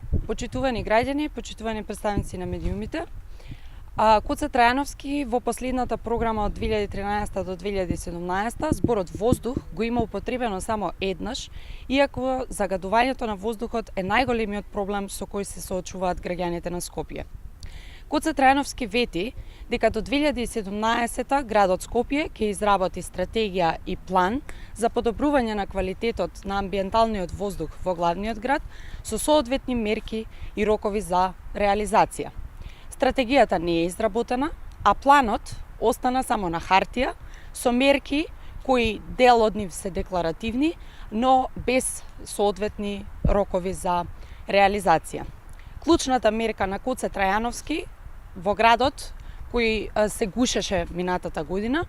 Почитувани граѓани, почитувани представници на медиумите, Коце Трајановски во последната програма од 2013 до 2017 зборот воздух го има употребено само еднаш, иако загадувањето на воздухот е најголемиот проблем со кој се соочуваат граѓаните на Скопје. Коце Трајановски вети дека до 2017 градот Скопје ќе изработи стратегија и план за подобрување на квалитетот на амбиенталниот воздух во главниот град со соодветни мерки и рокови за реализација. Стратегијата не е изработена, а планот остана само на хартија со мерки кои дел од нив се декларативни, но без соодветни рокови за реализација. Клучната мерка на Коце Трајановски во градот, кој се гушеше минатата година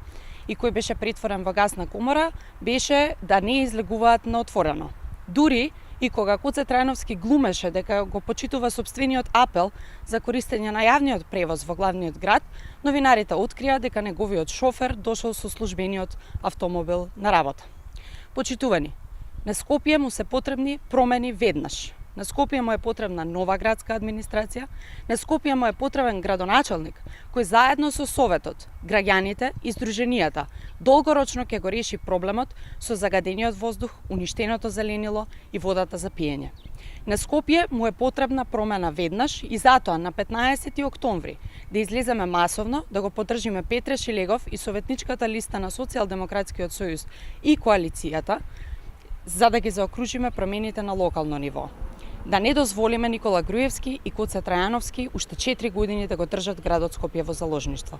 и кој беше претворен во гасна комора, беше да не излегуваат на отворено. Дури и кога Коце Трајановски глумеше дека го почитува сопствениот апел за користење на јавниот превоз во главниот град, новинарите открија дека неговиот шофер дошол со службениот автомобил на работа. Почитувани, на Скопје му се потребни промени веднаш. На Скопје му е потребна нова градска администрација, на Скопје му е потребен градоначелник кој заедно со Советот, граѓаните и здруженијата долгорочно ќе го реши проблемот со загадениот воздух, уништеното зеленило и водата за пиење. На Скопје му е потребна промена веднаш и затоа на 15 октомври да излеземе масовно да го поддржиме Петре Шилегов и советничката листа на Социјалдемократскиот сојуз и коалицијата за да ги заокружиме промените на локално ниво. Да не дозволиме Никола Груевски и Коце Трајановски уште 4 години да го држат градот Скопје во заложништво.